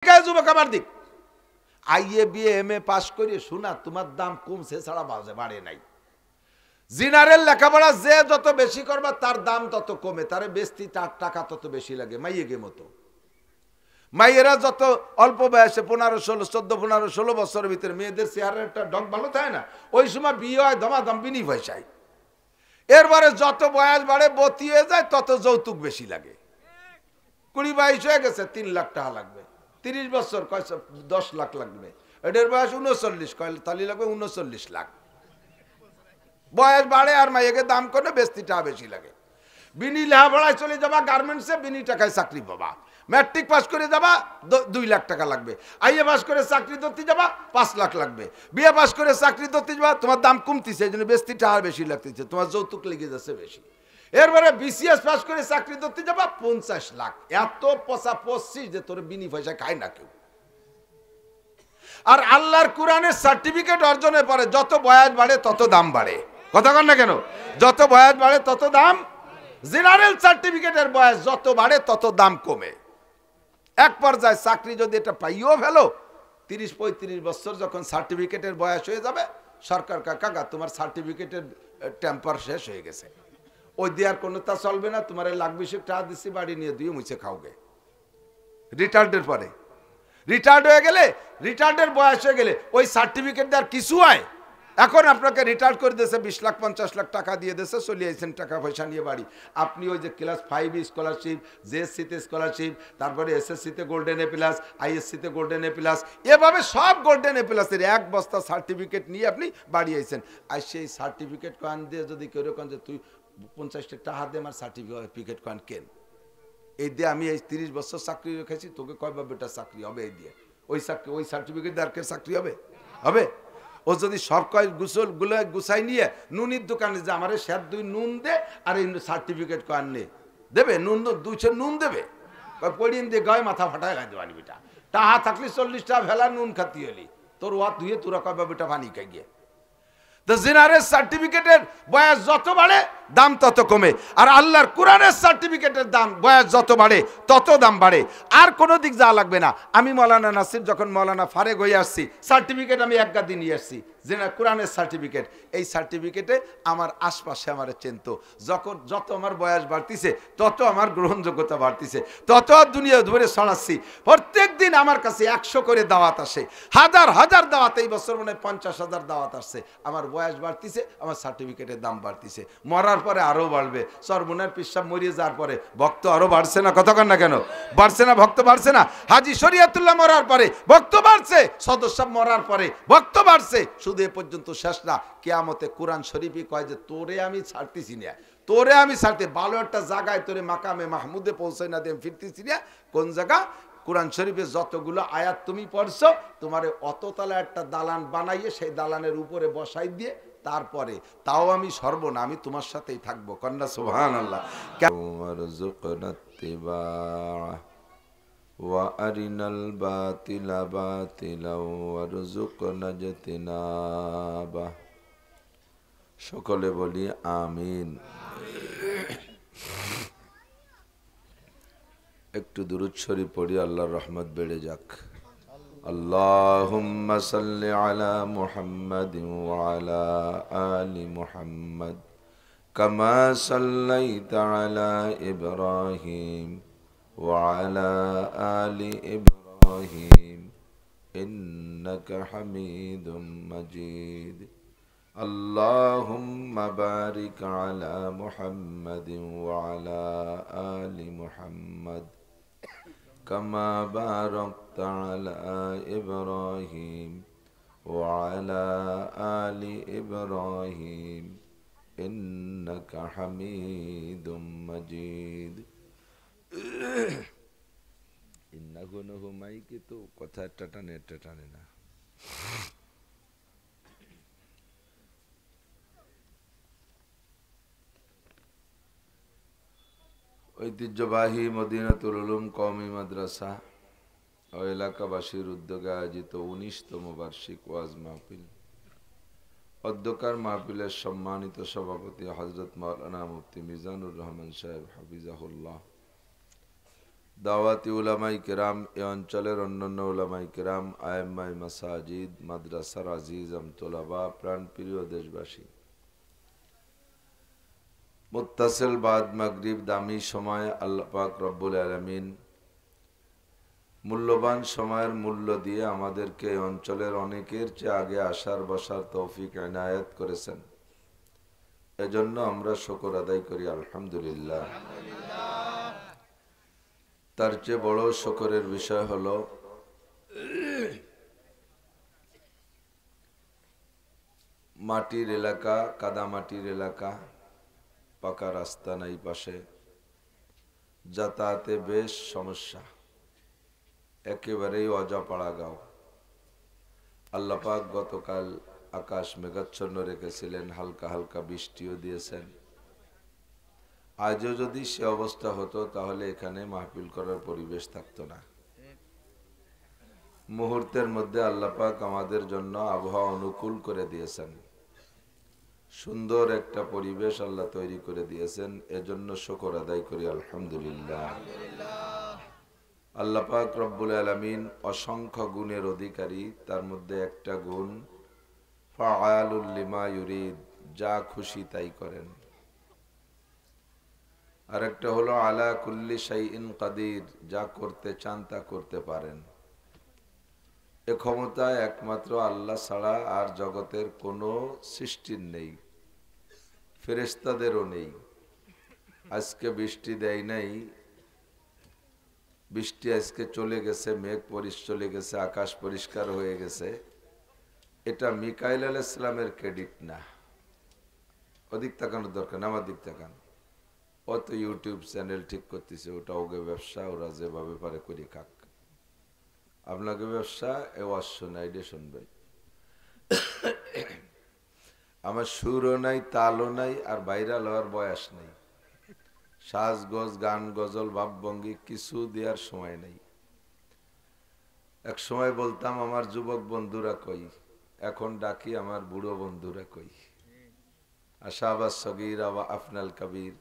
যুবক আমার দিক, IA BA M A pass করে শোনা তোমার দাম কমছে ছাড়া বাড়ে নাই। জিনারের লেখাপড়া যে যত বেশি করবা তার দাম তত কমে, তারে বেশি তার টাকা তত বেশি লাগে। মাইয়েকে মতো মাইয়েরা যত অল্প বয়সে 15-16 14-15-16 বছরের ভিতরে মেয়েদের চেহারার একটা ডগ ভালো থাকে না, ওই সময় বিয়ে হয় দমাদম বিনি পয়সায়। এরপরে যত বয়স বাড়ে বতি হয়ে যায় তত যৌতুক বেশি লাগে। 20-22 হয়ে গেছে 3 লাখ টাকা লাগবে, 30 বছর কয় 10 লাখ লাগবে, এটার বয়স 39 কয় তালি লাগবে 39 লাখ। বয়স বাড়ে আর মাইয়েকে দাম করে বেশি টাকা বেশি লাগে। বিনি লেখাপড়ায় চলে যাবা গার্মেন্টসে, বিনি টাকায় চাকরি পাবা। ম্যাট্রিক পাস করে যাবা 2 লাখ টাকা লাগবে, আইএ পাস করে চাকরি ধরতে যাবা 5 লাখ লাগবে, বিএ পাস করে চাকরি ধরতে যাবা তোমার দাম কমতিছে, এই জন্য বেশি টাকা বেশি লাগতেছে, তোমার যৌতুক লেগে যাচ্ছে বেশি। এরপরে বিসিএস পাস করে চাকরি ধরতে যাবা 50 লাখ, এত পচা পড়ছিস যে তোর বিনি পয়সা খায় না কেউ। আর আল্লাহর কোরআনের সার্টিফিকেট অর্জনের পরে যত বয়স বাড়ে তত দাম বাড়ে। কথা কন না কেন? যত বয়স বাড়ে তত দাম। জেনারেল সার্টিফিকেটের বয়স যত বাড়ে তত দাম কমে। এক পর্যায়ে চাকরি যদি এটা পাইও ফেলো, 30-35 বছর যখন সার্টিফিকেটের বয়স হয়ে যাবে, সরকার কাকা তোমার সার্টিফিকেটের টেম্পার শেষ হয়ে গেছে, ওই দেওয়ার কোনো তা চলবে না, তোমার লাখ 20 টাকা দিচ্ছি বাড়ি নিয়ে দিয়ে মুছে খাওগে। রিটায়ার্ডের পরে, রিটায়ার্ড হয়ে গেলে, রিটায়ার্ডের বয়স হয়ে গেলে ওই সার্টিফিকেট দেওয়ার কিছু হয়। এখন আপনাকে রিটায়ার্ড করে দিয়েছে 20 লাখ 50 লাখ টাকা দিয়ে দিয়েছে, চলে আসছেন টাকা পয়সা নিয়ে বাড়ি। আপনি ওই যে ক্লাস 5 স্কলারশিপ, জেএসসিতে স্কলারশিপ, তারপরে এসএসসিতে গোল্ডেন এ প্লাস, আইএসসিতে গোল্ডেন এ প্লাস, এভাবে সব গোল্ডেন এ প্লাসের এক বস্তা সার্টিফিকেট নিয়ে আপনি বাড়ি আইছেন। আর সেই সার্টিফিকেট কয়েন দিয়ে যদি কেউ রকম যে তুই 50 টাকা দিয়ে আমার সার্টিফিকেট কয়েন কেন, এই দিয়ে আমি এই 30 বছর চাকরি রেখেছি, তোকে কয়বার বেটা চাকরি হবে এই দিয়ে? ওই চাকরি, ওই সার্টিফিকেট দিয়ে আর কে চাকরি হবে? হবে? ও যদি সব কয় গুলো গুছাই নিয়ে নুনির দোকানে যে আমার স্যার 2 নুন দে আর এই সার্টিফিকেট কয়েন নে দেবে, নুন 200 নুন দেবে, পড়িয়ে দিয়ে গায়ে মাথা ফাটায় গাই দেবানি বেটা। টাহা থাকলে 40 টাকা ভেলা নুন খাতি হলি, তোর ওয়াত ধুয়ে তোরা কয়বার বেটা পানি খাই গিয়ে। তো জেনারেল সার্টিফিকেটের বয়স যত বাড়ে দাম তত কমে, আর আল্লাহর কোরআনের সার্টিফিকেটের দাম বয়স যত বাড়ে তত দাম বাড়ে। আর কোনো দিক যাওয়া লাগবে না। আমি মৌলানা নাসির যখন মৌলানা ফারেক হয়ে আসছি, সার্টিফিকেট আমি এক গাদি নিয়ে আসছি, যেটা কোরআনের সার্টিফিকেট। এই সার্টিফিকেটে আমার আশপাশে আমার চিনত, যখন যত আমার বয়স বাড়তিছে তত আমার গ্রহণযোগ্যতা বাড়তিছে, তত দুনিয়া ধরে ছড়াচ্ছি। প্রত্যেক দিন আমার কাছে 100 করে দাওয়াত আসে, হাজার হাজার দাওয়াত। এই বছর মনে হয় 50,000 দাওয়াত আসছে। আমার বয়স বাড়তিছে, আমার সার্টিফিকেটের দাম বাড়তিছে। মরার পরে আরো বাড়বে। সরমুনার পিসাব মরিয়ে যাওয়ার পরে ভক্ত আরো বাড়ছে না? কথা কন না কেন? বাড়ছে না? ভক্ত বাড়ছে না? হাজী শরীয়তুল্লাহ মরার পরে ভক্ত বাড়ছে, সদস্য মরার পরে ভক্ত বাড়ছে। শুধু এ পর্যন্ত শেষ না, কিয়ামতে কোরআন শরীফই কয় যে তোরে আমি ছাড়তেছি না, তোরে আমি ছাড়তে ভালো একটা জায়গায় তোরে মাকামে মাহমুদে পৌঁছাই না দিয়ে ফিরতেছি না। কোন জায়গা? কোরআন শরীফে যতগুলো আয়াত তুমি পড়ছো, তোমারে অততলা একটা দালান বানাইয়ে সেই দালানের উপরে বসাই দিয়ে তারপরে তাও আমি সর্বনা আমি তোমার সাথেই থাকবো। কন্যা সুবহানাল্লাহ। ওয়ারিনাল বাতিলা বাতিলা ওয়ারযুকনা জাতিনাবা। সকলে বলি আমিন। একটু দুরূদ শরীফ পড়ি, আল্লাহর রহমত বেড়ে যাক। আল্লাহুম্মা সাল্লি আলা মুহাম্মাদিন ওয়া আলা আলি মুহাম্মাদ কামা সাল্লাইতা আলা ইব্রাহিম ওয়া আলা আলি ইব্রাহিম ইন্নাকা হামিদুম মাজিদ। আল্লাহুম্মা বারিক আলা মুহাম্মাদিন ওয়া আলা আলি মুহাম্মাদ কামা বারাকতা আলা ইব্রাহিম ওয়া আলা আলি ইব্রাহিম ইন্নাকা হামিদুম মাজিদ। ইন্নাহু মাইকে তো কথা টানে না। ঐতিহ্যবাহী মদিনাতুল উলুম কওমি মাদ্রাসা ও এলাকাবাসীর উদ্যোগে আয়োজিত 19তম বার্ষিক ওয়াজ মাহফিল। অধ্যকার মাহফিলের সম্মানিত সভাপতি হযরত মাওলানা মুফতি মিজানুর রহমান সাহেব হাফিজাহুল্লাহ, দাওয়াতি উলামাই কিরাম, এ অঞ্চলের অন্যান্য উলামাই কিরাম, আয়েম্মাই মাসাজিদ, মাদ্রাসার আজিজ আমতোলাবা, প্রাণপ্রিয় দেশবাসী, মুত্তাসিল বাদ মাগরিব দামি সময় আল্লাহ পাক রব্বুল আলামিন মূল্যবান সময়ের মূল্য দিয়ে আমাদেরকে এই অঞ্চলের অনেকের চেয়ে আগে আসার বসার তৌফিক এনায়েত করেছেন। এজন্য আমরা শুকর আদায় করি আলহামদুলিল্লাহ। তার চেয়ে বড় শুকরের বিষয় হলো মাটির এলাকা, কাদা মাটির এলাকা, পাকা রাস্তা নাই পাশে, যাতায়াতে বেশ সমস্যা, একেবারেই অজাপাড়া গাঁও। আল্লাহ পাক গতকাল আকাশ মেঘাচ্ছন্ন রেখেছিলেন, হালকা হালকা বৃষ্টিও দিয়েছেন। আজও যদি সে অবস্থা হতো তাহলে এখানে মাহফিল করার পরিবেশ থাকতো না। মুহূর্তের মধ্যে আল্লাহ পাক আমাদের জন্য আবহাওয়া অনুকূল করে দিয়েছেন, সুন্দর একটা পরিবেশ আল্লাহ তৈরি করে দিয়েছেন। এজন্য শুকর আদায় করি আলহামদুলিল্লাহ। আল্লাহ পাক রব্বুল আলামিন অসংখ্য গুণের অধিকারী, তার মধ্যে একটা গুণ ফাআলুল লিমা ইউরিদ, যা খুশি তাই করেন। আর একটা হলো আলা কুল্লি শাইইন কাদির, যা করতে চান তা করতে পারেন। এ ক্ষমতা একমাত্র আল্লাহ ছাড়া আর জগতের কোনো সৃষ্টির নেই, ফেরেশতাদেরও নেই। আজকে বৃষ্টি দেয় নাই, বৃষ্টি আজকে চলে গেছে, মেঘ চলে গেছে, আকাশ পরিষ্কার হয়ে গেছে, এটা মিকাইল আলাইহিস সালামের ক্রেডিট না। ওদিক তাকানোর দরকার না, আমার দিক তাকান। অত ইউটিউব চ্যানেল ঠিক করতেছে, ওটা ওকে ব্যবসা, ওরা যেভাবে পারে করি খাক। আপনাকে ব্যবসা এ ওয়াজ শোনাই দিয়ে শুনবেন। আমার সুরও নাই, তালও নাই, আর ভাইরাল হওয়ার বয়স নেই। সাজগোজ, গান, গজল, ভাবভঙ্গি কিছু দেওয়ার সময় নেই। এক সময় বলতাম আমার যুবক বন্ধুরা কই, এখন ডাকি আমার বুড়ো বন্ধুরা কই। আশাবাস সগীর আবা আফনাল কবির,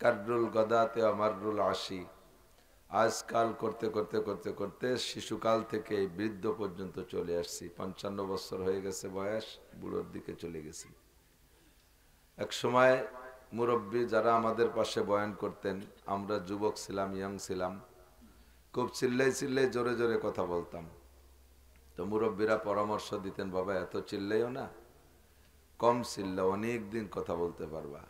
কাদরুল গদাতে আমারুল আশি। আজকাল করতে করতে করতে করতে শিশুকাল থেকে বৃদ্ধ পর্যন্ত চলে আসছি। 55 বছর হয়ে গেছে বয়স, বুড়োর দিকে চলে গেছি। এক সময় মুরব্বী যারা আমাদের পাশে বয়ান করতেন, আমরা যুবক ছিলাম, ইয়াং ছিলাম, খুব চিল্লাই চিল্লাই জোরে জোরে কথা বলতাম। তো মুরব্বীরা পরামর্শ দিতেন, বাবা এত চিল্লাইও না, কম চিল্লাও, অনেক দিন কথা বলতে পারবা।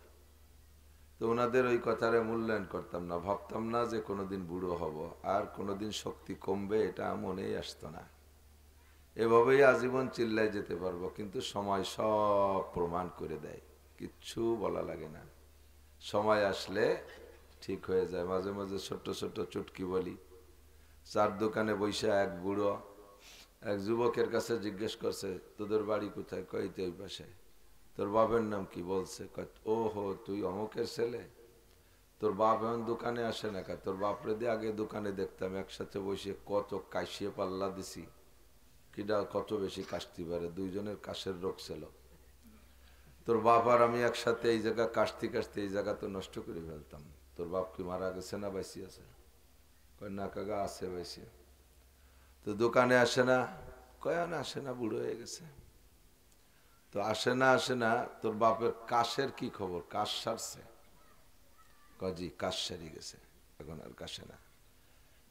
তো ওনাদের ওই কথারে মূল্যায়ন করতাম না, ভাবতাম না যে কোনোদিন বুড়ো হব আর কোনোদিন শক্তি কমবে, এটা মনেই আসতো না। এভাবেই আজীবন চিল্লাই যেতে পারবো, কিন্তু সময় সব প্রমাণ করে দেয়, কিচ্ছু বলা লাগে না। সময় আসলে ঠিক হয়ে যায়। মাঝে মাঝে ছোট্ট ছোট্ট চুটকি বলি। চার দোকানে বৈশা এক বুড়ো এক যুবকের কাছে জিজ্ঞেস করছে, তোদের বাড়ি কোথায়? কইতে ওই পাশে। তোর বাপের নাম কি? বলছে। ও হো, তুই অমুকের ছেলে, তোর বাপ এখন দোকানে আসে না? তোর বাপরে দিয়ে আগে দোকানে দেখতাম, একসাথে বসে কত কাশিয়ে পাল্লা দিছি, কিডা কত বেশি কাশতে পারে, দুইজনের কাশের রোগ ছিল। তোর বাপ আর আমি একসাথে এই জায়গা কাশতে কাশতে এই জায়গা তো নষ্ট করে ফেলতাম। তোর বাপ কি মারা গেছে না বাইসি আছে? কয় না কাকা, আছে বাইসি। তো দোকানে আসে না? কয় না আসে না, বুড়ো হয়ে গেছে। তো আসে না, তোর বাপের কাশের কি খবর? কাশ সারছে? কজি কাশ সারি গেছে, এখন আর কাশে না।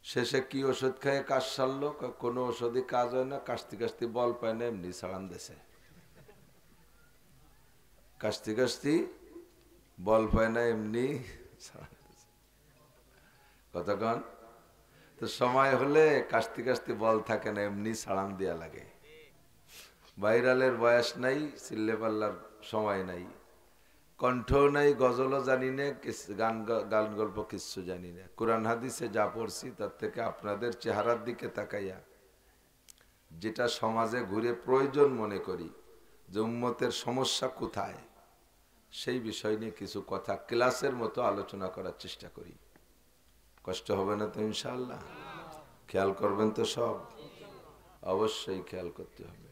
শেষে কি ওষুধ খেয়ে কাশ সারলো? কোনো ওষুধই কাজ হয় না, কাশতে কাশতে বল পায় না, এমনি ছাড়ান দেশে। কাশতে কাশতে বল পায় না, এমনি ছাড়ান দেশে। কতক্ষণ? তো সময় হলে কাশতে কাশতে বল থাকে না, এমনি ছাড়ান দেয়া লাগে। ভাইরালের বয়স নাই, চিল্লে পাল্লার সময় নাই, কণ্ঠ নাই, গজলও জানি না, গান গল্প কিচ্ছু জানি না। কোরআন হাদিসে যা পড়ছি তার থেকে আপনাদের চেহারার দিকে তাকাইয়া যেটা সমাজে ঘুরে প্রয়োজন মনে করি, যে উম্মতের সমস্যা কোথায়, সেই বিষয় নিয়ে কিছু কথা ক্লাসের মতো আলোচনা করার চেষ্টা করি। কষ্ট হবে না তো ইনশাআল্লাহ? খেয়াল করবেন তো সব? অবশ্যই খেয়াল করতে হবে।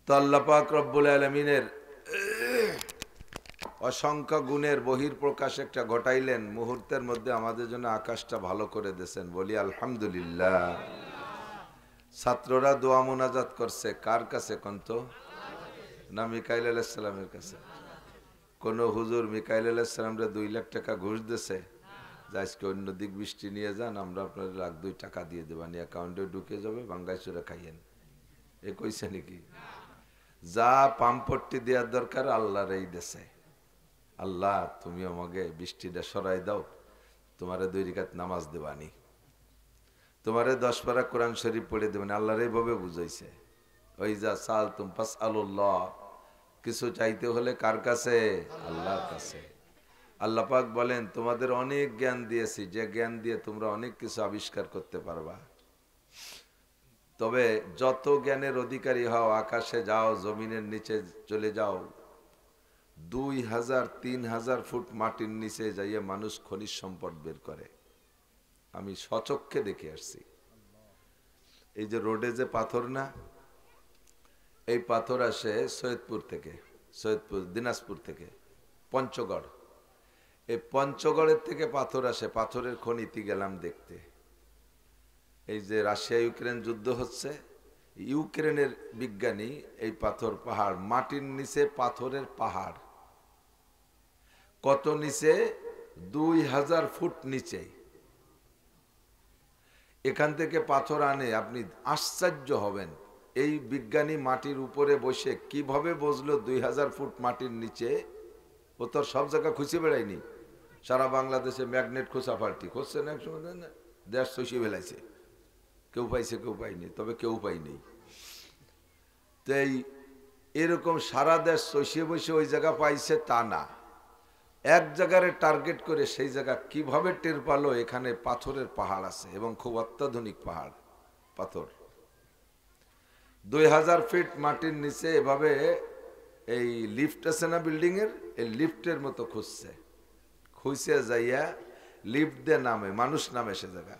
তো আল্লাহ পাক রব্বুল আলামিনের অসংখ্য গুণের বহির্প্রকাশ একটা ঘটাইলেন, মুহূর্তের মধ্যে আমাদের জন্য আকাশটা ভালো করে দিয়েছেন, বলি আলহামদুলিল্লাহ। ছাত্ররা দোয়া মোনাজাত করছে কার কাছে কন্ত? না মিকাইল আলাইহিস সালামের কাছে? কোন হুজুর মিকাইল আলাইহিস সালামরে 2 লাখ টাকা ঘুষ দিয়েছে যে আজকে অন্য দিক বৃষ্টি নিয়ে যান, আমরা আপনার 1,2 লাখ টাকা দিয়ে দেবানি, অ্যাকাউন্টে ঢুকে যাবে, বাঙ্গাইছুরা খাইয়েন, এ কইছে নাকি? যা পাম্পট্টি দেওয়ার দরকার আল্লাহর এই দেশে, আল্লাহ তুমি আমাকে বৃষ্টিটা সরাই দাও, তোমারে 2 রাকাত নামাজ দেবানি, তোমারে 10 পারা কোরআন শরীফ পড়ে দেবেন, আল্লাহর এইভাবে বুঝাইছে। ওই যা সাল তুম পাস আল্লাহ, কিছু চাইতে হলে কার কাছে? আল্লাহর কাছে। আল্লাহ পাক বলেন তোমাদের অনেক জ্ঞান দিয়েছি, যে জ্ঞান দিয়ে তোমরা অনেক কিছু আবিষ্কার করতে পারবা, তবে যত জ্ঞানের অধিকারী হও, আকাশে যাও, জমিনের নিচে চলে যাও, 2000-3000 ফুট মাটির নিচে যাইয়ে মানুষ খনিজ সম্পদ বের করে। আমি সচক্ষে দেখে আসছি। এই যে রোডে যে পাথর না, এই পাথর আসে সৈয়দপুর থেকে, সৈয়দপুর দিনাজপুর থেকে পঞ্চগড়, এই পঞ্চগড়ের থেকে পাথর আসে, পাথরের খনিতে গেলাম দেখতে। এই যে রাশিয়া ইউক্রেন যুদ্ধ হচ্ছে, ইউক্রেনের বিজ্ঞানী এই পাথর পাহাড়, মাটির নিচে পাথরের পাহাড়, কত নিচে? 2000 ফুট নিচে। এখান থেকে পাথর আনে, আপনি আশ্চর্য হবেন। এই বিজ্ঞানী মাটির উপরে বসে কিভাবে বুঝলো 2000 ফুট মাটির নিচে? ও তো সব জায়গা খুঁজে বেড়ায়নি, সারা বাংলাদেশে ম্যাগনেট খোঁচা পাল্টি খুঁজছে না, একসময় দেশ চষিয়ে ফেলাইছে, কেউ পাইছে কেউ পাইনি, তবে কেউ পাইনি। তাই এরকম সারা দেশ চষিয়ে বসে ওই জায়গা পাইছে তা না, এক জায়গায় টার্গেট করে সেই জায়গা কিভাবে টের পালো এখানে পাথরের পাহাড় আছে, এবং খুব অত্যাধুনিক পাহাড় পাথর। 2000 ফিট মাটির নিচে এভাবে এই লিফট আছে না বিল্ডিং এর, এই লিফটের মতো খুঁজছে, খুঁজে যাইয়া লিফট দিয়ে নামে, মানুষ নামে সে জায়গা,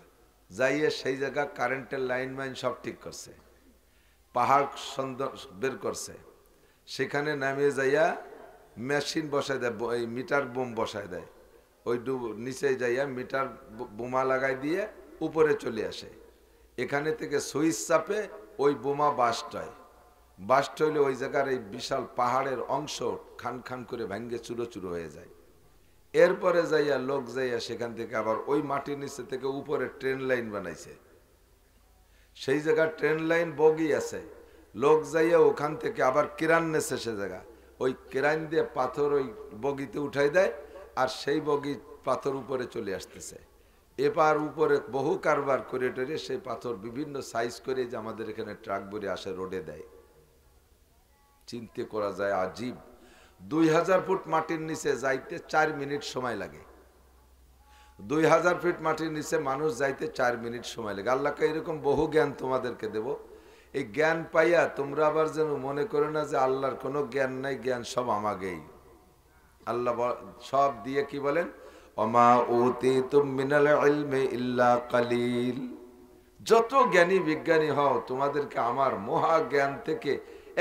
যাইয়ে সেই জায়গা কারেন্টের লাইন মাইন সব ঠিক করছে, পাহাড় সুন্দর বের করছে, সেখানে নামিয়ে যাইয়া মেশিন বসায় দেয়, এই মিটার বোম বসায় দেয়, ওই নিচে যাইয়া মিটার বোমা লাগাই দিয়ে উপরে চলে আসে, এখানে থেকে সুইচ চাপে ওই বোমা বাস্ট হয়, বাস্ট হইলে ওই জায়গার এই বিশাল পাহাড়ের অংশ খান খান করে ভেঙ্গে চুরো চুরো হয়ে যায়। এরপরে যাইয়া লোক যাইয়া সেখান থেকে আবার ওই মাটির নিচে থেকে উপরে ট্রেন লাইন বানাইছে, সেই জায়গায় ট্রেন লাইন বগি আছে, লোক যাইয়া ওখান থেকে আবার কিরান নেছে সে জায়গা, ওই কিরান দিয়ে পাথর ওই বগিতে উঠাই দেয়, আর সেই বগি পাথর উপরে চলে আসতেছে, এবার উপরে বহু কারবার করে টেরে সেই পাথর বিভিন্ন সাইজ করে যে আমাদের এখানে ট্রাক ভরে আসে রোডে দেয়। চিন্তা করা যায় আজীব, 2000 ফুট মাটির নিচে যাইতে 4 মিনিট সময় লাগে, 2000 ফিট মাটির নিচে মানুষ যাইতে 4 মিনিট সময় লাগে। আল্লাহকে এরকম বহু জ্ঞান তোমাদেরকে দেব, এই জ্ঞান পাইয়া তোমরা আবার যেন মনে করো না যে আল্লাহর কোনো জ্ঞান নাই, জ্ঞান সব আমাকেই। আল্লাহ সব দিয়ে কি বলেন, ওমা উতিতুম মিনাল ইলমি ইল্লা কালিল, যত জ্ঞানী বিজ্ঞানী হও তোমাদেরকে আমার মহা জ্ঞান থেকে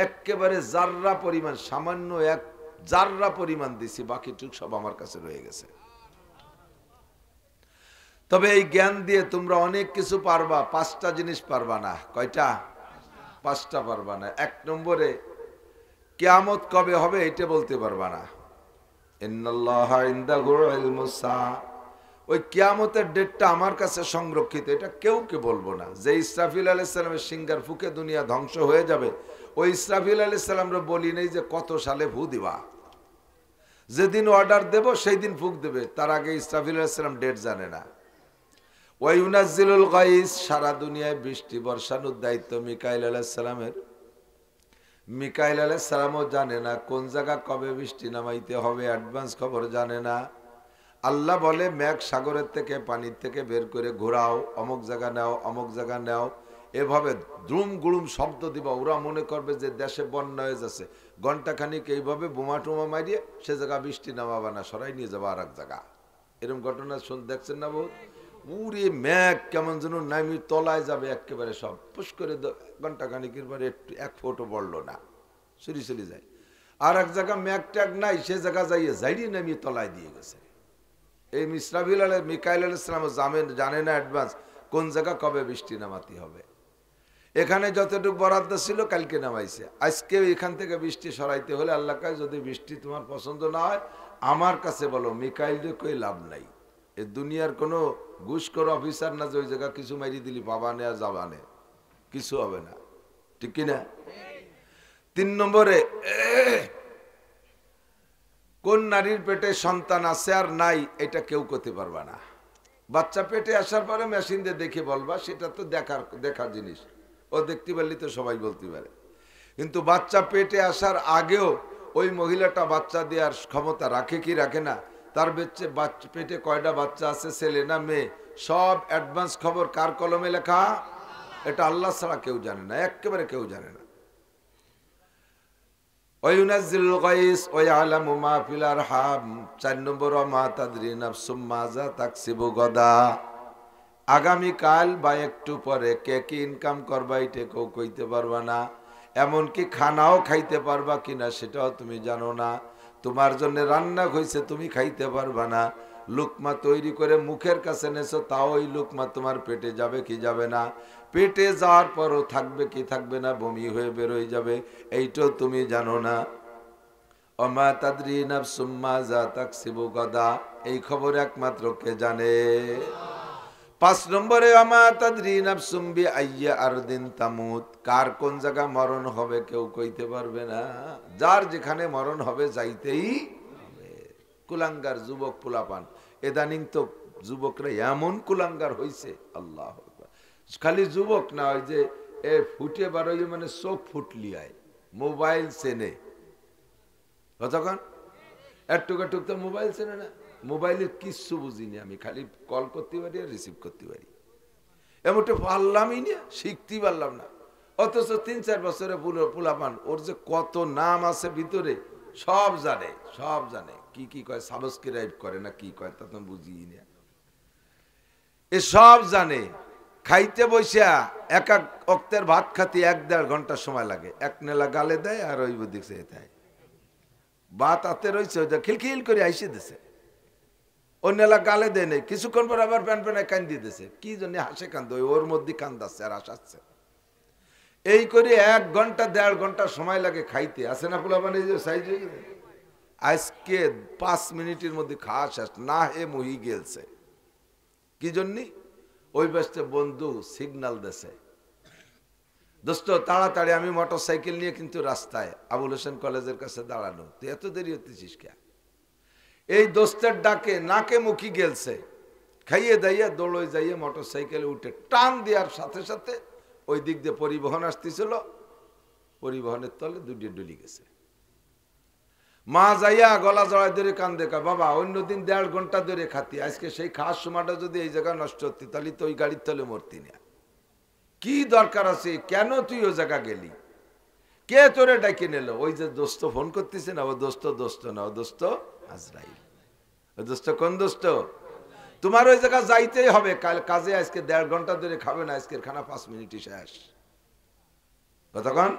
একেবারে জাররা পরিমাণ, সামান্য এক জাররা পরিমাণ দিছি, বাকিটুক সব আমার কাছে রয়ে গেছে। তবে এই জ্ঞান দিয়ে তোমরা অনেক কিছু পারবা, 5টা জিনিস পারবা না। কয়টা? 5টা পারবা না। 1 নম্বরে কিয়ামত কবে হবে এটা বলতে পারবা না। ইন্নাল্লাহা ইনদাহু ইলমুস সাআ, ওই কিয়ামতের ডেটটা আমার কাছে সংরক্ষিত, এটা কেউ কে বলবো না। যে ইসরাফিল আলাইহিস সালামের সিঙ্গার ফুকে দুনিয়া ধ্বংস হয়ে যাবে, ওই ইসরাফিল আলাইহিস সালামরে বলি নেই যে কত সালে ফু দিবা, যেদিন অর্ডার দেব সেই দিন ফুক দেবে, তার আগে ইসরাফিল আলাইহিস সালাম ডেট জানে না। ওয়ায়ুনাজ্জিলুল গাইস, সারা দুনিয়ায় বৃষ্টি বর্ষানোর দায়িত্ব মিকাইল আলাইহিস সালামের। মিকাইল আলাইহিস সালামও জানে না কোন জায়গা কবে বৃষ্টি নামাইতে হবে, অ্যাডভান্স খবর জানে না। আল্লাহ বলে মেঘ সাগরের থেকে পানির থেকে বের করে ঘোরাও, অমুক জায়গা নাও, অমুক জায়গা নাও, এভাবে দ্রুম গুড়ুম শব্দ দিবা, ওরা মনে করবে যে দেশে বন্যা হয়ে যাচ্ছে, ঘন্টাখানিক এইভাবে বোমা টোমা মারিয়ে সে জায়গা বৃষ্টি নামাবা না, সরাই নিয়ে যাবা আর এক জায়গা। এরকম ঘটনা দেখছেন না বহুত? উড়ে মেঘ কেমন যেন নামি তলায় যাবে একেবারে, সব পুশ করে ঘন্টাখানিকের পরে একটু 1 ফুটও পড়লো না, সরি চলে যায়। আর এক জায়গা ম্যাগ ট্যাগ নাই, সে জায়গা যাইয়ে জাইরি নামিয়ে তলায় দিয়ে গেছে। এই মিকাইল আলাইহিস সালাম জানে না অ্যাডভান্স কোন জায়গা কবে বৃষ্টি নামাতে হবে। এখানে যতটুকু বরাদ্দ ছিল কালকে নামাইছে, আজকে এখান থেকে বৃষ্টি সরাইতে হলে আল্লাহ কাছে যদি বৃষ্টি তোমার পছন্দ না হয় আমার কাছে বলো, মিকাইলকে কই লাভ নাই। এ দুনিয়ার কোনো ঘুষখোর অফিসার না যে ওই জায়গা কিছু মারি দিলি বাবানে আর যাবানে, কিছু হবে না, ঠিক কিনা? 3 নম্বরে, কোন নারীর পেটে সন্তান আছে আর নাই এটা কেউ করতে পারবা না। বাচ্চা পেটে আসার পরে মেশিন দিয়ে দেখে বলবা, সেটা তো দেখার জিনিস, ও দেখতে পারলে তো সবাই বলতে পারে। কিন্তু বাচ্চা পেটে আসার আগেও ওই মহিলাটা বাচ্চা দেওয়ার ক্ষমতা রাখে কি রাখে না, তার পেটে কয়টা বাচ্চা আছে, ছেলে না মেয়ে, সব অ্যাডভান্স খবর কার কলমে লেখা? এটা আল্লাহ ছাড়া কেউ জানে না, একেবারে কেউ জানে না। ওয়ায়ুনাজ্জিলুল গায়স ওয়া ইয়ালামু মা ফিল আরহাম। 4 নম্বর, মা তাদরি নাফসুম মাযা তাকসিবু গাদা। আগামী কাল বা একটু পরে কে কি ইনকাম করবা এটা কেউ কইতে পারবা না। এমনকি খানাও খাইতে পারবা কিনা সেটাও তুমি জানো না। তোমার জন্য রান্না হয়েছে, তুমি খাইতে পারবা না। লুকমা তৈরি করে মুখের কাছে নেছো, তাও ওই লুকমা তোমার পেটে যাবে কি যাবে না। পেটে যাওয়ার পরও থাকবে কি থাকবে না, বমি হয়ে বেরোয় যাবে, এইটাও তুমি জানো না। ওমা তাদরি নাফসুম মাযা তাকসিবু গাদা। এই খবর একমাত্র কে জানে? 5 নম্বরে, ওমা তাদরি নাফসুম বিআইয়ি আরদিন তামুত। কার কোন জায়গা মরণ হবে কেউ কইতে পারবে না। যার যেখানে মরণ হবে যাইতেই হবে। কুলাঙ্গার যুবক পোলাপান, এদানিং তো যুবকরা এমন কুলাঙ্গার হইছে, আল্লাহ আকবার। খালি যুবক না, ওই যে ফুটে বারোই মানে চোখ ফুটলিয়ায় মোবাইল চেনে, কতক্ষণ একটুক তো মোবাইল চেনে না। মোবাইলের কিচ্ছু বুঝিনি আমি, খালি কল করতে পারি আর রিসিভ করতে পারি, এমনটা পারলামই না, শিখতেই পারলাম না। অথচ 3-4 বছরে পোলাপান, ওর যে কত নাম আছে ভিতরে, সব জানে, সব জানে। কি কি কয়, সাবস্ক্রাইব করে না কি কয় তা তো বুঝিই না, এ সব জানে। খাইতে বসিয়া এক অক্তের ভাত খাতে 1-1.5 ঘন্টা সময় লাগে। এক নেলা গালে দেয় আর ওই দেখছে ভাত হাতে রয়েছে, ওইটা খিলখিল করে আইসে দিছে। ওই নেলা গালে দেয় নেই, কিছুক্ষণ পর আবার প্যান প্যানে কান্দি দিছে। কি জন্য হাসে কান্দ, ওর মধ্যে কান্দাচ্ছে আর হাসাচ্ছে। এই করে 1 ঘন্টা 1.5 ঘন্টা সময় লাগে খাইতে। আসে না পোলা মানে সাইজ হয়ে গেছে। আজকে 5 মিনিটের মধ্যে খাওয়া শেষ, না হে মহি গেলছে। কি জন্য? ওই ব্যস্ত বন্ধু সিগন্যাল দেছে, দোস্ত তাড়াতাড়ি। আমি মোটর সাইকেল নিয়ে কিন্তু রাস্তায় আবুল হোসেন কলেজের কাছে দাঁড়ানো, তুই এত দেরি হতেছিস কে? এই দোস্তের ডাকে নাকে মুখি গেলছে, খাইয়ে দাইয়ে দৌড়ে যাইয়ে মোটর সাইকেলে উঠে টান দেওয়ার সাথে সাথে ওই দিক দিয়ে পরিবহন আসতেছিল, পরিবহনের তলে দুটিয়ে ডুলি গেছে। মা যাইয়া গলা জড়াই ধরে কান দেখা, বাবা অন্যদিন 1.5 ঘন্টা ধরে খাতি, আজকে সেই খাওয়ার সময়টা যদি এই জায়গায় নষ্ট হতি তাহলে তো ওই গাড়ির তলে মরতি না। কি দরকার আছে, কেন তুই ওই জায়গা গেলি, কে তোরে ডাকে নিল? ওই যে দোস্ত ফোন করতেছে না, ও দোস্ত না, ও দোস্ত আজরাইল। ও দোস্ত কোন দোস্ত? তোমার ওই জায়গা যাইতেই হবে, কাজে আজকে 1.5 ঘন্টা ধরে খাবে না, আজকের খানা 5 মিনিটই শেষ। কতক্ষণ?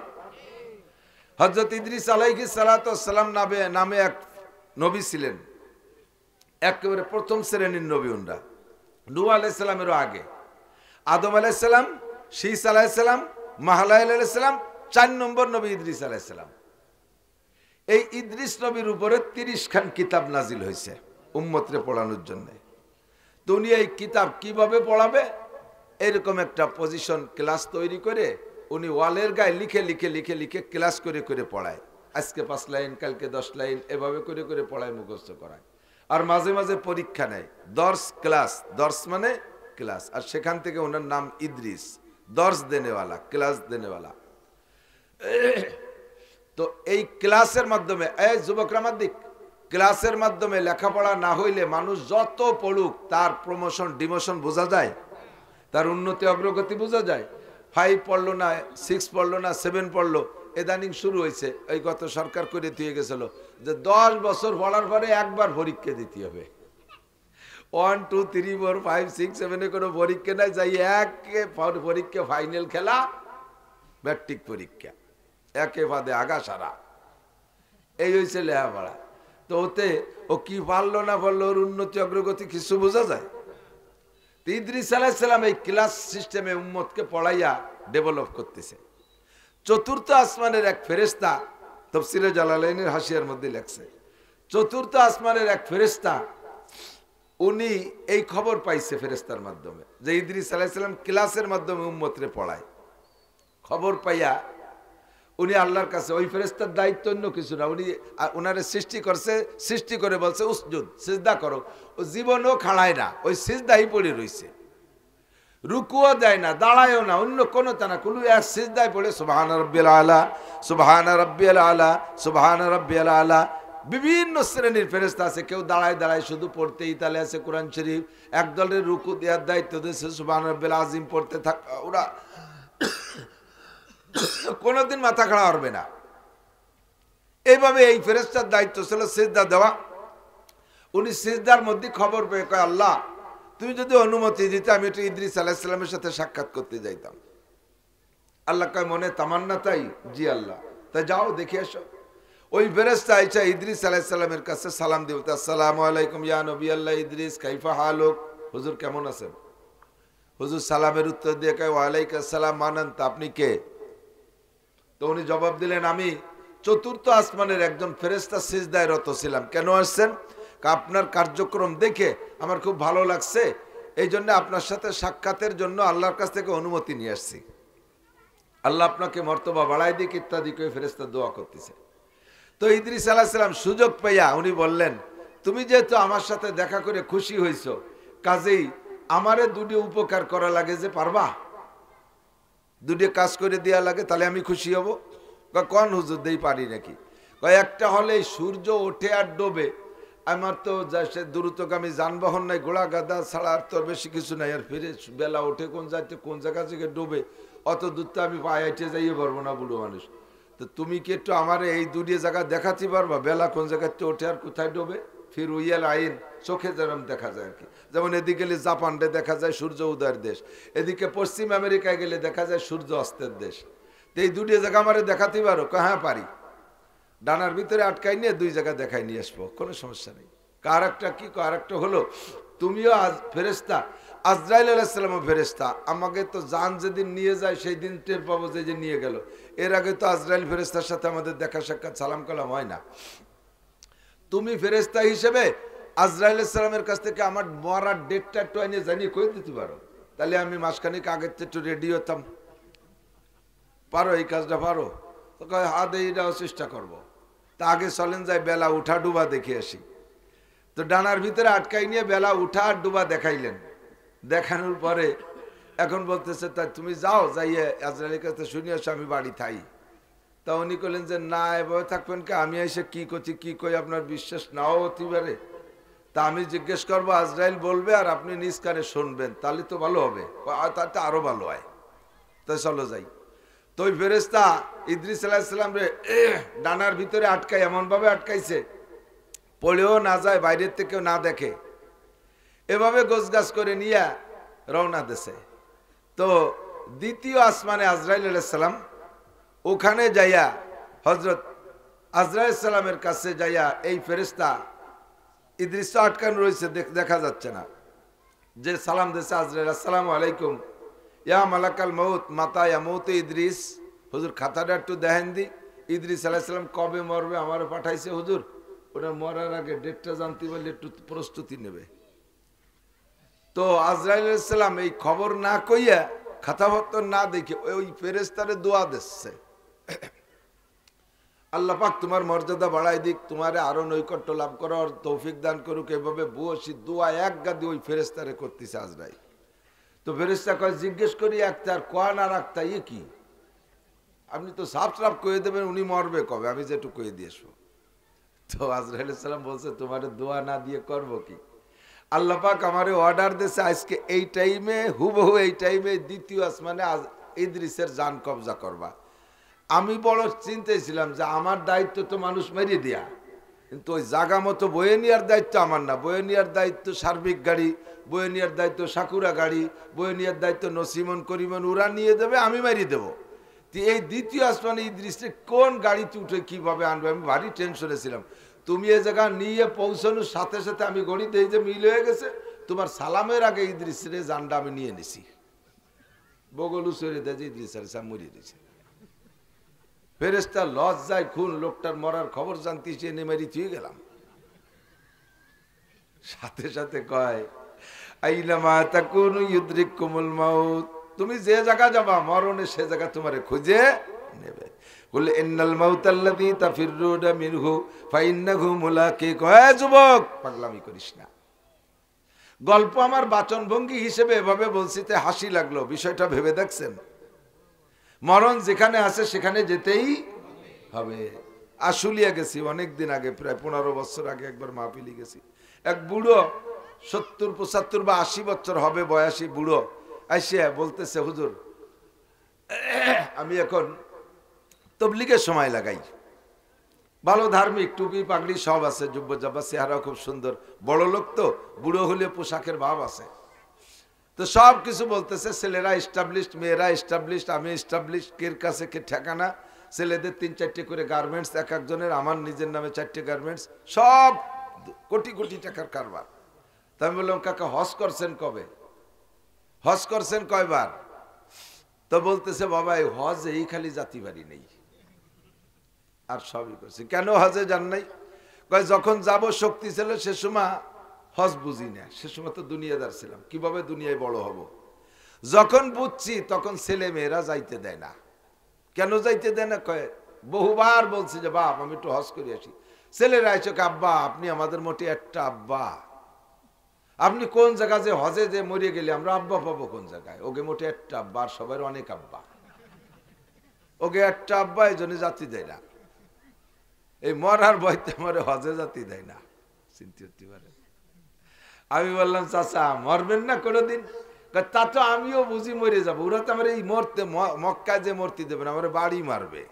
হযরত ইদ্রিস আলাইহিস সালাতু ওয়াস সালাম নামে এক নবী ছিলেন, একেবারে প্রথম শ্রেণীর নবী। উনরা নূহ আলাইহিস সালামেরও আগে আদম আলাইহিস সালাম, শীস আলাইহিস সালাম, মাহলাইল আলাইহিস সালাম, 4 নম্বর নবী ইদ্রিস আলাইহিস সালাম। এই ইদ্রিস নবীর উপরে 30 খান কিতাব নাজিল হয়েছে উম্মতরে পড়ানোর জন্য। তো উনি এই কিতাব কিভাবে পড়াবে এরকম একটা পজিশন ক্লাস তৈরি করে উনি ওয়ালের গায়ে লিখে লিখে লিখে লিখে ক্লাস করে করে পড়ায়। আজকে 5 লাইন, কালকে 10 লাইন, এভাবে করে করে পড়ায়, মুখস্থ করায়। আর মাঝে মাঝে পরীক্ষা নেয়, দর্স ক্লাস, দর্স মানে ক্লাস। আর সেখান থেকে ওনার নাম ইদ্রিস, দর্স দেনেওয়ালা, ক্লাস দেনেওয়ালা। তো এই ক্লাসের মাধ্যমে, এই যুবকরা মাধ্যমিক ক্লাসের মাধ্যমে লেখাপড়া না হইলে মানুষ যত পড়ুক তার প্রমোশন ডিমোশন বোঝা যায়, তার উন্নতি অগ্রগতি বোঝা যায়। 5 পড়লো না, 6 পড়লো না, 7 পড়লো, এদানিং শুরু হয়েছে, এই গত সরকার করে দিয়ে গেছিল যে 10 বছর পড়ার পরে একবার পরীক্ষা দিতে হবে। 1 2 3 4 5 6 7 এ কোনো পরীক্ষা নাই, যাই একে পরীক্ষা, ফাইনাল খেলা ম্যাট্রিক পরীক্ষা, একে বাদে আগা সারা। এই হয়েছে লেহাপড়া। তো ওতে ও কি পারলো না পারলো, ওর উন্নতি অগ্রগতি কিছু বোঝা যায়? ইদ্রিস আলাইহিস সালাম এই ক্লাস সিস্টেমে উম্মতকে পড়াইয়া ডেভেলপ করতেছে। চতুর্থ আসমানের এক ফেরেশতা, তাফসীরে জালালাইনের হাসিয়ার মধ্যে লেখছে, চতুর্থ আসমানের এক ফেরেশতা উনি এই খবর পাইছে ফেরেশতার মাধ্যমে যে ইদ্রিস আলাইহিস সালাম ক্লাসের মাধ্যমে উম্মতরে পড়ায়। খবর পাইয়া উনি আল্লাহর কাছে, ওই ফেরেশতার দায়িত্ব অন্য কিছু না, উনি ওনারে সৃষ্টি করছে, সৃষ্টি করে বলছে উসজুদ, সিজদা করো। ও জীবনও খাড়ায় না, ওই সিজদাই পড়ে রইছে, রুকুও দেয় না, দাঁড়ায়ও না, অন্য কোনো তা না, কোনো এক সিজদায় পড়ে সুবহান রাব্বিয়াল আলা, সুবহান রাব্বিয়াল আলা, সুবহান রাব্বিয়াল আলা। বিভিন্ন শ্রেণীর ফেরেশতা আছে, কেউ দাঁড়ায় দাঁড়ায় শুধু পড়তে, ইতালে আছে কোরআন শরীফ, এক দলের রুকু দেওয়ার দায়িত্ব দিয়েছে সুবহান রাব্বিল আজিম পড়তে থাক, ওরা কোনোদিন মাথা খাড়া হবে না। এইভাবে এই ফেরেশতার দায়িত্ব ছিল সিজদা দেওয়া। উনি সিজদার মধ্যে খবর পেয়ে কয়, আল্লাহ তুমি যদি অনুমতি দিতে আমি একটু ইদ্রিস আলাইহিস সালামের সাথে সাক্ষাৎ করতে যাইতাম। আল্লাহ কয় মনে তামান্না তাই? জি আল্লাহ, তা যাও দেখে এসো। ওই ফেরেশতা আইসা ইদ্রিস আলাইহিস সালামের কাছে সালাম দিয়ে বলতে, আসসালামু আলাইকুম ইয়া নবী আল্লাহ ইদ্রিস, কাইফা হালুক, হুজুর কেমন আছেন? হুজুর সালামের উত্তর দিয়ে কয় ওয়ালাইকুম আসসালাম, মানান তা আপনি কে? তো উনি জবাব দিলেন, আমি চতুর্থ আসমানের একজন ফেরেশতা, সিজদায় রত ছিলাম। কেন আসছেন? আপনার কার্যক্রম দেখে আমার খুব ভালো লাগছে, এই জন্য আপনার সাথে সাক্ষাতের জন্য আল্লাহর কাছ থেকে অনুমতি নিয়ে আসছি। আল্লাহ আপনাকে মর্তবা বাড়াই দিক ইত্যাদি করে ফেরেশতা দোয়া করতেছে। তো ইদ্রিস আলাইহিস সালাম সুযোগ পাইয়া উনি বললেন, তুমি যেহেতু আমার সাথে দেখা করে খুশি হইছো, কাজেই আমারে দুটি উপকার করা লাগে, যে পারবা দুটি কাজ করে দেওয়া লাগে, তাহলে আমি খুশি হব। কোন হুজুর দেই পারি নাকি? একটা হলে সূর্য ওঠে আর ডোবে, আমার তো সে দ্রুতগামী যানবাহন নাই, ঘোড়া গাদা ছাড়া আর তো বেশি কিছু নাই, আর ফিরে বেলা ওঠে কোন যাইতে কোন জায়গা থেকে ডোবে, অত দূর তো আমি পায়ে হেঁটে যাইয়ে পারবো না, বুড়ো মানুষ। তো তুমি কি একটু আমার এই দুটি জায়গা দেখাতে পারবা, বেলা কোন জায়গাতে ওঠে আর কোথায় ডোবে? ফির উইয়াল আইন, চোখে যেরকম দেখা যায় আর কি। যেমন এদিকে গেলে জাপানটা দেখা যায় সূর্য উদয়ের দেশ, এদিকে পশ্চিম আমেরিকায় গেলে দেখা যায় সূর্য অস্তের দেশ। তো এই দুটি জায়গা আমারে দেখাতে পারো? হ্যাঁ পারি। ডানার ভিতরে আটকাই নিয়ে দুই জায়গা দেখাই নিয়ে আসবো, কোনো সমস্যা নেই। কার একটা কি, কার একটা হলো, তুমিও আজ ফেরেশতা, আজরাইল আলাইহিস সালামও ফেরেশতা। আমাকে তো জান যেদিন নিয়ে যায় সেই দিন টের পাবো যে নিয়ে গেল, এর আগে তো আজরাইল ফেরেশতার সাথে আমাদের দেখা সাক্ষাৎ সালাম কালাম হয় না। তুমি ফেরেশতা হিসেবে আজরাইল আলাইহিস সালামের কাছ থেকে আমার মরার ডেটটা একটু এনে জানিয়ে কই দিতে পারো, তাহলে আমি মাসখানিক আগের থেকে একটু রেডি হতাম। পারো এই কাজটা? পারো? তো কয় হাত এইটাও চেষ্টা করবো। তা আগে চলেন যাই বেলা উঠা ডুবা দেখে আসি। তো ডানার ভিতরে আটকাই নিয়ে বেলা উঠা আর ডুবা দেখাইলেন। দেখানোর পরে এখন বলতেছে, তা তুমি যাও, যাইয়ে আজরাইলের কাছে শুনে আসো, আমি বাড়ি থাই। তা উনি করলেন যে না, এভাবে থাকবেন কে, আমি এসে কি করছি কি কই আপনার বিশ্বাস নাও হতে পারে। তা আমি জিজ্ঞেস করবো, আজরাইল বলবে আর আপনি নিজ কানে শুনবেন, তাহলে তো ভালো হবে। তাতে আরো ভালো হয়। তাই চলো যাই। তো ওই ফেরেশতা ইদ্রিস আলাইহিস সালাম রে ডানার ভিতরে আটকায়, এমন ভাবে আটকাইছে পড়েও না যায়, বাইরের থেকেও না দেখে, এভাবে গোছগাছ করে নিয়ে রওনা দিছে। তো দ্বিতীয় আসমানে আজরাইল আলাইহিস সালাম, ওখানে যাইয়া হযরত আজরাইল সালামের কাছে যাইয়া এই ফেরেশতা ইদ্রিস আটকানো রয়েছে, দেখা যাচ্ছে না, যে সালাম দিছে আজরাইল, আসসালামু আলাইকুম ইয়া মালাকাল মউত মাতা ইয়ামুতু ইদ্রিস। হুজুর খাতাটা একটু দেখেন দি, ইদ্রিস আলাইহিস সালাম কবে মরবে আমারে পাঠাইছে হুজুর, ওটা মরার আগে ডেটটা জানতে পারলে একটু প্রস্তুতি নেবে। তো আজরাইল আলাইহিস সালাম এই খবর না কইয়া, খাতাপত্র না দেখে ওই ফেরেশতারে দোয়া দিচ্ছে, আল্লাহ পাক তোমার মর্যাদা বাড়াই দিক, তোমারে আরো নৈকট্য লাভ করার তৌফিক দান করুক। এভাবে বসি দোয়া এক গাদি ওই ফেরেশতারে করতেছে আজরাইল। তো ফেরেশতা কয়, জিজ্ঞেস করি একটা, আর কোয়া না রাখতা ইয়ে কি, আপনি তো সাফ সাফ কয়ে দেবেন উনি মরবে কবে, আমি যেটু কয়ে দিয়ে আসবো। তো আজরাইল আলাইহিস সালাম বলছে, তোমারে দোয়া না দিয়ে করবো কি? আল্লাহ পাক আমারে অর্ডার দিয়েছে আজকে এই টাইমে, হুবহু এই টাইমে দ্বিতীয় আসমানে ইদ্রিসের জান কবজা করবা। আমি বড় চিন্তায় ছিলাম যে আমার দায়িত্ব তো মানুষ মেরিয়ে দেয়া, কিন্তু ওই জাগা মতো বয়ে নেওয়ার দায়িত্ব আমার না। বয়ে নেওয়ার দায়িত্ব সার্বিক গাড়ি, বয়ে নেওয়ার দায়িত্ব সাকুরা গাড়ি, বয়ে নেওয়ার দায়িত্ব নসিমন করিমন, ওরা নিয়ে দেবে, আমি মারিয়ে দেবো। এই দ্বিতীয় আসমানে ইদ্রিসে কোন গাড়িতে উঠে কিভাবে আনবে, আমি ভারী টেনশনে ছিলাম। তুমি এই জায়গা নিয়ে পৌঁছানোর সাথে সাথে আমি গণিত এই যে মিল হয়ে গেছে, তোমার সালামের আগে ইদ্রিসের জানটা আমি নিয়ে নিছি। বগলু সরে দেয় যে ইদ্রিস মরিয়ে দিয়েছে। ফেরেশতা লজ্জায় খুন, লোকটার মরার খবর জানতে চেয়ে নেমেরি থুয়ে গেলাম। সাথে সাথে কয় আইনামা তাকুনু ইউদরিকুমুল মাউত, তুমি যে জায়গা যাবা মরণে সে জায়গা তোমারে খুঁজে নেবে। বলে ইন্নাল মাউতাল্লাযী তাফিররুনা মিনহু ফাইন্নাহু মুলাকিক। হে যুবক, পাগলামি করিস না। গল্প আমার বাচনভঙ্গি হিসেবে এভাবে বলছি, তে হাসি লাগলো। বিষয়টা ভেবে দেখছেন? মরণ যেখানে আছে সেখানে যেতেই হবে। আশুলিয়া গেছি অনেক দিন আগে, প্রায় 15 বছর আগে একবার মাহফিলি গেছি। এক বুড়ো 70, 75 বা 80 বছর হবে বয়সী বুড়ো আইসে বলতেছে, হুজুর আমি এখন তবলিগের সময় লাগাই, ভালো ধার্মিক, টুপি পাগড়ি সব আছে, জুব্বা জাব্বা, চেহারা খুব সুন্দর, বড় লোক তো, বুড়ো হলে পোশাকের ভাব আছে, তো সব কিছু বলতেছে। ছেলেরা এস্টাবলিশড, মেয়েরা এস্টাবলিশড, আমি এস্টাবলিশড, কের কাছে কে ঠিকানা, ছেলেদের 3-4টে করে গার্মেন্টস এক একজনের, আমার নিজের নামে 4টে গার্মেন্টস, সব কোটি কোটি টাকার কারবার। তা আমি বললাম, কাকা হজ করছেন কবে, হজ করছেন কয়বার? তো বলতেছে, বাবা এই হজ এই খালি জাতি বাড়ি নেই, আর সবই করছি। কেন হজে যান নাই? কয় যখন যাব শক্তি ছিল সে সময় হজ বুঝি না, সে সময় তো দুনিয়াদার ছিলাম, কিভাবে দুনিয়ায় বড় হব। যখন বুঝছি তখন ছেলে মেয়েরা যাইতে দেয় না। কেন যাইতে দেয় না? কয় বহুবার বলছি যে বাপ আমি একটু হজ করে আসি। ছেলেরা এসে, আব্বা আপনি আমাদের মোটে একটা আব্বা, আপনি কোন জায়গা যে হজে যে মরে গেলে আমরা আব্বা পাবো কোন জায়গায়? ওকে মোটে একটা আব্বা, আর সবার অনেক আব্বা, ওকে একটা আব্বা, এই জন্য জাতি দেয় না। এই মরার ভয়তে মরে হজে জাতি দেয় না, চিন্তা করতে পারে। আমি বললাম, চাচা মরবেন না কোনোদিন? তা তো আমিও বুঝি মরে যাবো, ওরা তো আমার এই মরতে, মক্কায় যে মূর্তি দেবে না, আমার বাড়ি মারবে,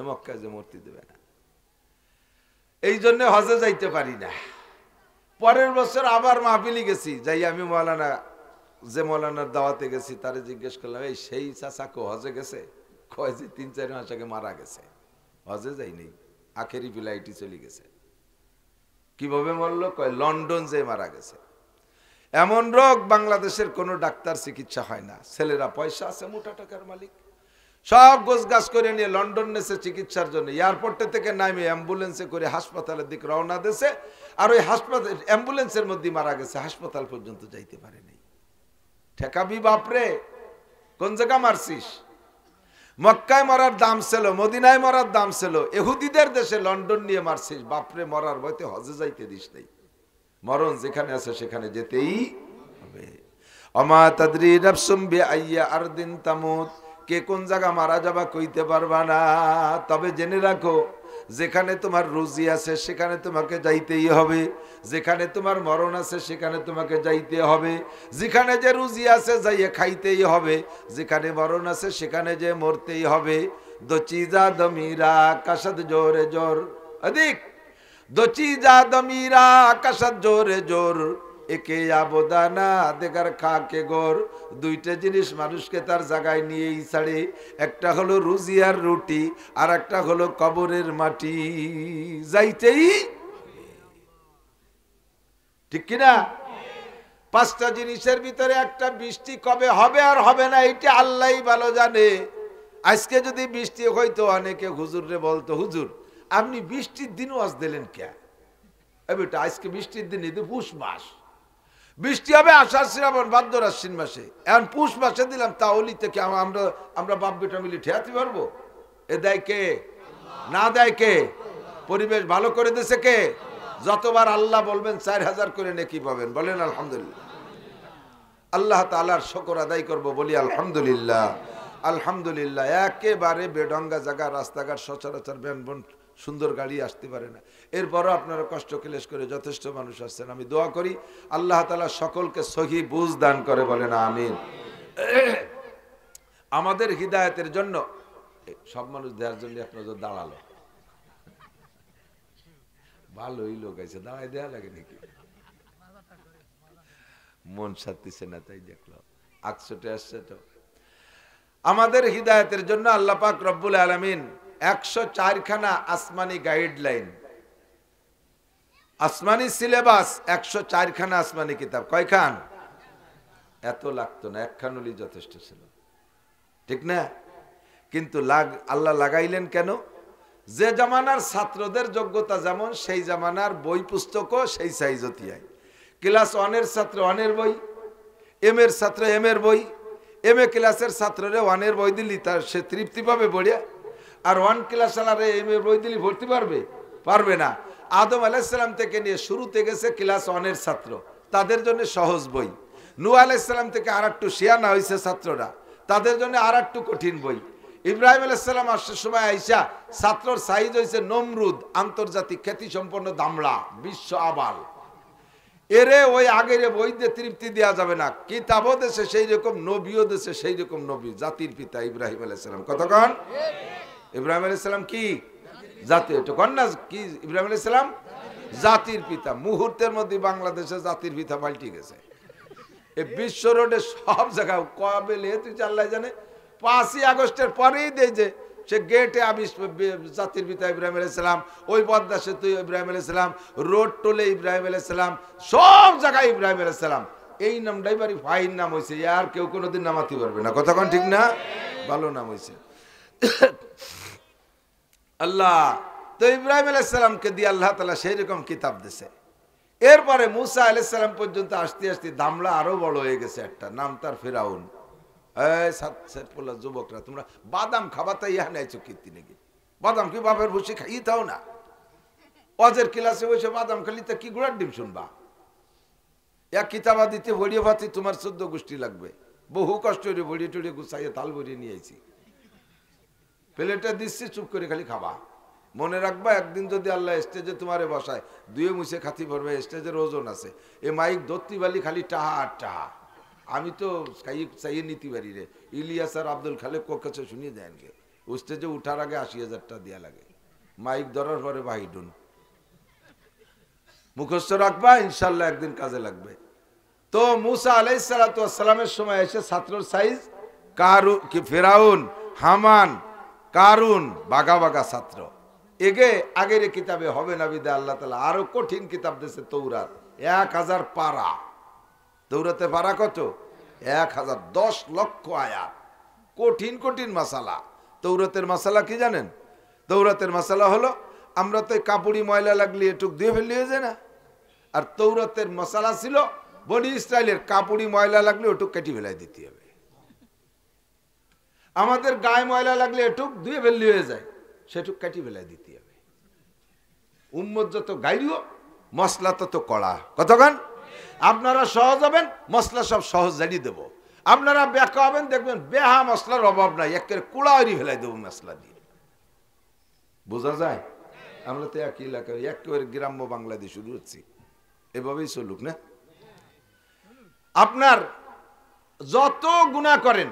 মক্কায় যে মূর্তি দেবে না, এই জন্য হজে যাইতে পারি না। পরের বছর আবার মাহফিলি গেছি, যাই আমি মৌলানা, যে মৌলানার দাওয়াতে গেছি তারে জিজ্ঞেস করলাম, এই সেই চাচা কো হজে গেছে? কয় যে 3-4 মাস আগে মারা গেছে, হজে যাইনি, আখেরি ফ্লাইটে চলে গেছে। কিভাবে মরলো? কয় লন্ডন যে মারা গেছে। এমন রোগ বাংলাদেশের কোনো ডাক্তার চিকিৎসা হয় না। ছেলেরা পয়সা আছে, মোটা টাকার মালিক, সব গোছগাছ করে নিয়ে লন্ডন নেছে চিকিৎসার জন্য। এয়ারপোর্টে থেকে নামে অ্যাম্বুলেন্সে করে হাসপাতালের দিকে রওনা দিয়েছে, আর ওই হাসপাতাল অ্যাম্বুলেন্সের মধ্যে মারা গেছে, হাসপাতাল পর্যন্ত যাইতে পারে নাই। ঠেকাবি বাপরে, কোন জায়গা মারছিস? মক্কায় মরার দাম ছিল, মদিনায় মরার দাম ছিল, ইহুদিদের দেশে লন্ডন নিয়ে মারছিস, বাপরে মরার ভয়তে হজে যাইতে দিস নাই। মরণ যেখানে আছে সেখানে যেতেই হবে। অমা তাদরি নাফসুম বিআইয়্যি আরদিন তামুত, কে কোন জায়গা মারা যাবা কইতে পারবা না। তবে জেনে রাখো, যেখানে তোমার রুজি আছে সেখানে তোমাকে যাইতেই হবে, যেখানে তোমার মরণ আছে সেখানে তোমাকে যাইতে হবে। যেখানে যে রুজি আছে যাইয়ে খাইতেই হবে, যেখানে মরণ আছে সেখানে যে মরতেই হবে। দো চিজা দমিরা কাসাদ জোরে জোর অধিক, দো চিজা দমিরা কাসাদ জোরে জোর, একে আবদানা দেখার খাকে গোর। দুইটা জিনিস মানুষকে তার জায়গায় নিয়েই ছাড়ে, একটা হলো রুজি আর রুটি, আর একটা হলো কবরের মাটি। যাইতেই ঠিক কিনা? 5টা জিনিসের ভিতরে একটা, বৃষ্টি কবে হবে আর হবে না এটা আল্লাহই ভালো জানে। আজকে যদি বৃষ্টি হইতো, অনেকে হুজুরে বলতো, হুজুর আপনি বৃষ্টির দিনও আজ দিলেন কে? বেটা আজকে বৃষ্টির দিন, এই পুষ মাস, বৃষ্টি হবে আষাঢ় শ্রাবণ ভাদ্র আশ্বিন মাসে, এখন পুষ মাসে দিলাম, তাহলে থেকে আমরা বাপ বেটা মিলে ঠেয়াতে পারবো? এ দেয় কে? না দেয় কে? পরিবেশ ভালো করে দিয়েছে কে? যতবার আল্লাহ বলবেন 4000 করে নেকি পাবেন, বলেন আলহামদুলিল্লাহ। আল্লাহ তাআলার শুকর আদায় করব, বলি আলহামদুলিল্লাহ। আলহামদুলিল্লাহ। একেবারে বেডঙ্গা জায়গা, রাস্তাঘাট সচরাচর ব্যানবন সুন্দর গাড়ি আসতে পারে না, এরপরও আপনারা কষ্ট ক্লেশ করে যথেষ্ট মানুষ আসছেন। আমি দোয়া করি আল্লাহ তাআলা সকলকে সহি বুঝ দান করে, বলেন আমিন। আমাদের হিদায়াতের জন্য সব মানুষ দেওয়ার জন্য আপনার দাঁড়ালো, ভালোই লোক আছে, দাঁড়ায় দেওয়া লাগে নাকি? মন সাথিছে না তাই দেখলো, 800 আসছে তো। আমাদের হিদায়াতের জন্য আল্লাহ পাক রব্বুল আলামিন 104 খানা আসমানি গাইডলাইন, আসমানি সিলেবাস, 104 খানা আসমানি কিতাব। কয় খান? এত লাগতো না, একখান হলেই যথেষ্ট ছিল, ঠিক না? কিন্তু আল্লাহ লাগাইলেন কেন? যে জামানার ছাত্রদের যোগ্যতা যেমন, সেই জামানার বই পুস্তকও সেই সাইজতিয়াই। ক্লাস 1 এর ছাত্র 1 এর বই, এম এর ছাত্র এম এর বই, এম এ ক্লাসের ছাত্ররে 1 এর বই দিলি তার সে তৃপ্তি পাবে পড়িয়া, আর 1 ক্লাস আলারে এম এর বই দিলি ভর্তি পারবে না। আদম আলাইহিস সালাম থেকে নিয়ে শুরুতে গেছে ক্লাস 1 এর ছাত্র, তাদের জন্য সহজ বই। নূহ আলাইহিস সালাম থেকে আর একটু শিয়ানা হয়েছে ছাত্ররা, তাদের জন্য আর একটু কঠিন বই। ইব্রাহিম আলাইহিস সালাম আসার সময় আইসা ছাত্রর সাইজ হয়েছে নমরুদ, আন্তর্জাতিক খ্যাতি সম্পন্ন দামড়া, বিশ্ব আবাল। এরে ওই আগের বই দিয়ে তৃপ্তি দেওয়া যাবে না। কিতাবও দেশে সেই রকম, নবীও দেশে সেই রকম নবী, জাতির পিতা ইব্রাহিম আলাইহিস সালাম। কতক্ষণ? ইব্রাহিম আলাইহিস সালাম কি জাতীয়, একটু কন না কি? ইব্রাহিম আলাইহিস সালাম জাতির পিতা। মুহূর্তের মধ্যে বাংলাদেশে জাতির পিতা পাল্টে গেছে। এই বিশ্ব রোডে সব জায়গায় কবে তুই আল্লাহ জানে। 5ই আগস্টের পরেই দেয় যে সে গেটে জাতির পিতা ইব্রাহিম আলাইহিস সালাম, ওই পদ্মা সেতু ইব্রাহিম আলাইহিস সালাম, রোড টোলে ইব্রাহিম আলাইহিস সালাম, সব জায়গায় ইব্রাহিম আলাইহিস সালাম। এই নামটাই বাড়ি ফাইন নাম হয়েছে, আর কেউ কোনোদিন নামাতে পারবে না। কতক্ষণ ঠিক না? ভালো নাম হয়েছে। আল্লাহ তো ইব্রাহিম আলাইহিস সালামকে দিয়ে আল্লাহ তাআলা সেই রকম কিতাব দিয়েছে। এরপরে মুসা আলাইহিস সালাম পর্যন্ত আসতে আসতে দামলা আরো বড় হয়ে গেছে, একটা নাম তার ফেরাউন। যুবকরা তোমরা বাদাম খাবা, তাই ইহা নেছো কীর্তি নাকি? বাদাম কি বাপের বসে খাই তাও না? অজের ক্লাসে বসে বাদাম খালি তা কি গুড়ার ডিম শুনবা? এক কিতাবা দিতে ভরিয়ে ভাতি তোমার 14 গোষ্ঠী লাগবে। বহু কষ্ট করে ভরিয়ে টড়িয়ে গুছাইয়ে তাল ভরিয়ে নিয়েছি, প্লেটে দিচ্ছি, চুপ করে খালি খাবা। মনে রাখবা, একদিন যদি আল্লাহ স্টেজে তোমারে বসায়, দুয়ে মুছে খাতি পড়বে, স্টেজের ওজন আছে। এ মাইক ধরতে বালি খালি টাহা আর টাহা। আমি তো চাইয়ে নিতে পারি রে। ইলিয়াস আর আব্দুল খালেক কাছে শুনিয়ে দেন গে, স্টেজে উঠার আগে 80,000 টাকা দেওয়া লাগে, মাইক ধরার পরে বাহিডুন। মুখস্থ রাখবা, ইনশাল্লাহ একদিন কাজে লাগবে। তো মুসা আলাইহিস সালাতু ওয়াস সালামের সময় এসে ছাত্রর সাইজ ফেরাউন, হামান, কারুন, বাগা বাগা ছাত্র। এগে আগের কিতাবে হবে না বিদে আল্লাহ তাআলা আরো কঠিন কিতাব দিয়েছে তৌরাত। 1000 পারা। তৌরাতে পারা কত? 1000, 10 লক্ষ আয়াত, কঠিন কঠিন মাসালা। তৌরাতের মাসালা কি জানেন? তৌরাতের মাসালা হলো, আমরা তো কাপড়ি ময়লা লাগলে এটুক দিয়ে ফেললে হয়ে যায় না। আর তৌরাতের মাসালা ছিল বনি ইসরাইলের কাপড়ি ময়লা লাগলে ওটুক কেটে ফেলাই দিতে হবে। আমাদের গায়ে ময়লা লাগলে এটুক ধুয়ে ফেললে হয়ে যায়, সেটুক কেটে ফেলাই দিতে হবে। উম্মত যত গাইরিও মশলা তত কড়া। কতক্ষণ? আপনারা সহজ হবেন, মশলা সব সহজ জানিয়ে দেবো। আপনারা ব্যাখ্যা হবেন, দেখবেন বেহা মশলার অভাব নাই, একের কুড়ারি ফেলাই দেবো মশলা দিয়ে। বোঝা যায়? আমরা তো একই এলাকায়, একেবারে গ্রাম্য বাংলাদেশ শুরু হচ্ছি, এভাবেই চলুক না। আপনার যত গুনাহ করেন